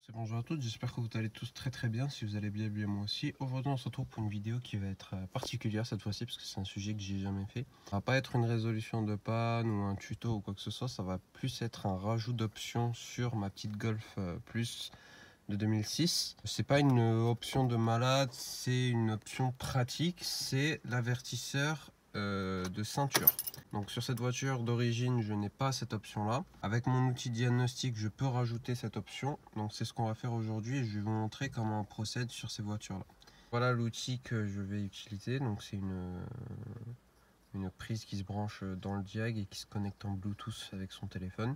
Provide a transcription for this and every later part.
Bonjour à tous, j'espère que vous allez tous très bien. Si vous allez bien, moi aussi. Aujourd'hui on se retrouve pour une vidéo qui va être particulière cette fois-ci parce que c'est un sujet que j'ai jamais fait. Ça va pas être une résolution de panne ou un tuto ou quoi que ce soit, ça va plus être un rajout d'options sur ma petite Golf Plus de 2006. C'est pas une option de malade, c'est une option pratique, c'est l'avertisseur de ceinture. Donc sur cette voiture d'origine, je n'ai pas cette option là. Avec mon outil diagnostic, je peux rajouter cette option. Donc c'est ce qu'on va faire aujourd'hui et je vais vous montrer comment on procède sur ces voitures là. Voilà l'outil que je vais utiliser. Donc c'est une prise qui se branche dans le diag et qui se connecte en Bluetooth avec son téléphone.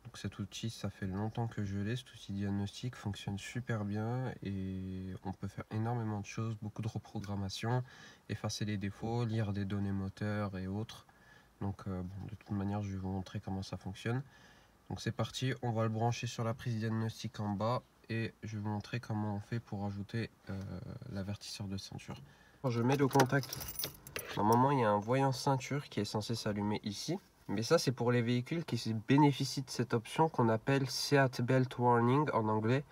Donc cet outil, ça fait longtemps que je l'ai, cet outil diagnostic fonctionne super bien et on peut faire énormément de choses, beaucoup de reprogrammation, effacer les défauts, lire des données moteurs et autres. Donc bon, de toute manière, je vais vous montrer comment ça fonctionne. Donc c'est parti, on va le brancher sur la prise diagnostic en bas et je vais vous montrer comment on fait pour ajouter l'avertisseur de ceinture. Quand je mets le contact, normalement il y a un voyant ceinture qui est censé s'allumer ici. Mais ça c'est pour les véhicules qui bénéficient de cette option qu'on appelle Seat Belt Warning en anglais.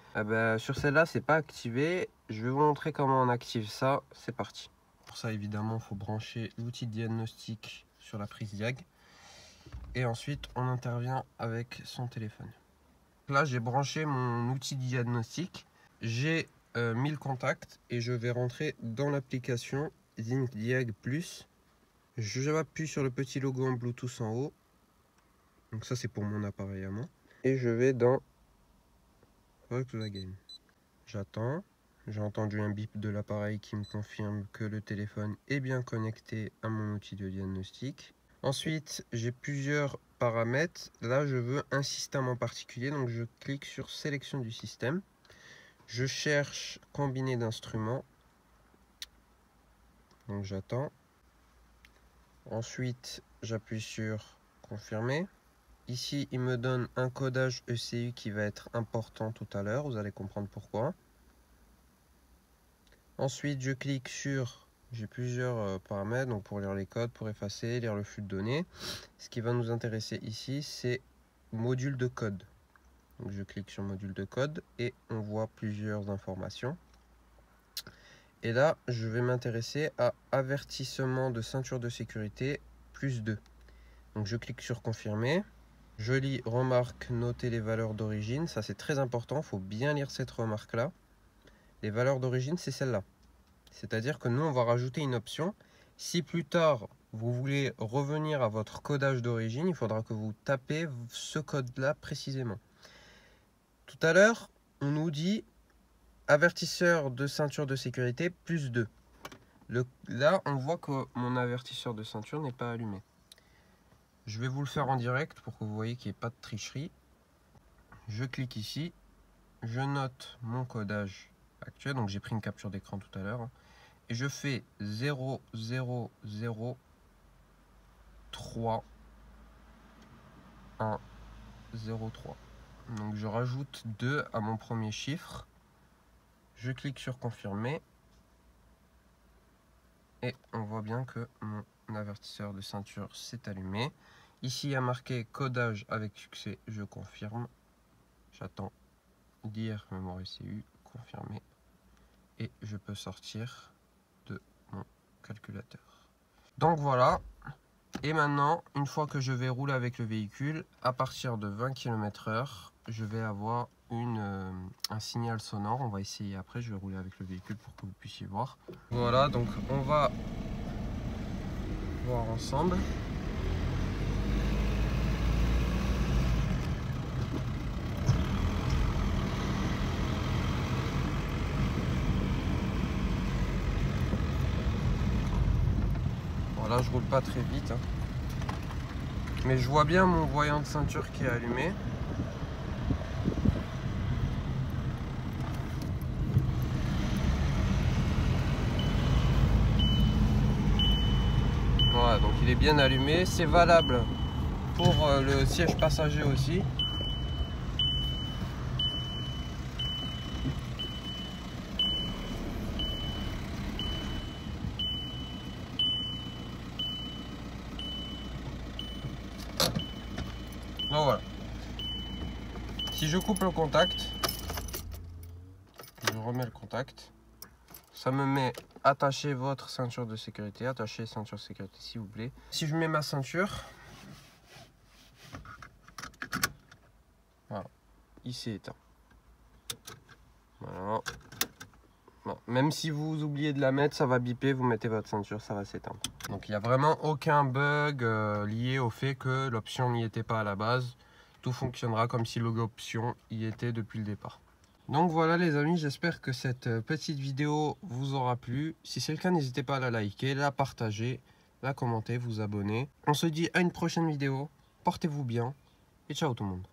Sur celle-là c'est pas activé, je vais vous montrer comment on active ça, c'est parti. Pour ça évidemment il faut brancher l'outil diagnostic sur la prise diag. Et ensuite on intervient avec son téléphone. Là j'ai branché mon outil diagnostic, j'ai mis le contact et je vais rentrer dans l'application Zinc Diag Plus. Je appuie sur le petit logo en Bluetooth en haut. Donc ça c'est pour mon appareil à moi. Et je vais dans Rock the Game. J'attends. J'ai entendu un bip de l'appareil qui me confirme que le téléphone est bien connecté à mon outil de diagnostic. Ensuite, j'ai plusieurs paramètres. Là, je veux un système en particulier. Donc je clique sur sélection du système. Je cherche combiné d'instruments. Donc j'attends. Ensuite, j'appuie sur confirmer. Ici, il me donne un codage ECU qui va être important tout à l'heure. Vous allez comprendre pourquoi. Ensuite, je clique sur... J'ai plusieurs paramètres donc pour lire les codes, pour effacer, lire le flux de données. Ce qui va nous intéresser ici, c'est module de code. Donc, je clique sur module de code et on voit plusieurs informations. Et là, je vais m'intéresser à avertissement de ceinture de sécurité plus 2. Donc, je clique sur confirmer. Je lis remarque, noter les valeurs d'origine. Ça, c'est très important. Il faut bien lire cette remarque-là. Les valeurs d'origine, c'est celle-là. C'est-à-dire que nous, on va rajouter une option. Si plus tard, vous voulez revenir à votre codage d'origine, il faudra que vous tapez ce code-là précisément. Tout à l'heure, on nous dit avertisseur de ceinture de sécurité plus 2. Là, on voit que mon avertisseur de ceinture n'est pas allumé. Je vais vous le faire en direct pour que vous voyez qu'il n'y ait pas de tricherie. Je clique ici, je note mon codage actuel, donc j'ai pris une capture d'écran tout à l'heure, et je fais 0, 0, 0, 3, 1, 0, 3. Donc je rajoute 2 à mon premier chiffre, je clique sur confirmer, et on voit bien que mon avertisseur de ceinture s'est allumé. Ici il y a marqué codage avec succès, je confirme, j'attends lire mémoire ECU, confirmer, et je peux sortir de mon calculateur. Donc voilà, et maintenant une fois que je vais rouler avec le véhicule, à partir de 20 km/h, je vais avoir un signal sonore. On va essayer après, je vais rouler avec le véhicule pour que vous puissiez voir. Voilà, donc on va voir ensemble. Voilà, je roule pas très vite, hein. Mais je vois bien mon voyant de ceinture qui est allumé. Voilà, donc il est bien allumé. C'est valable pour le siège passager aussi. Donc voilà. Si je coupe le contact, remets le contact. Ça me met attacher votre ceinture de sécurité, attacher ceinture de sécurité s'il vous plaît. Si je mets ma ceinture, voilà, il s'est éteint. Voilà. Bon, même si vous oubliez de la mettre, ça va biper, vous mettez votre ceinture, ça va s'éteindre. Donc il n'y a vraiment aucun bug lié au fait que l'option n'y était pas à la base. Tout fonctionnera comme si l'option y était depuis le départ. Donc voilà les amis, j'espère que cette petite vidéo vous aura plu. Si c'est le cas, n'hésitez pas à la liker, la partager, la commenter, vous abonner. On se dit à une prochaine vidéo. Portez-vous bien et ciao tout le monde.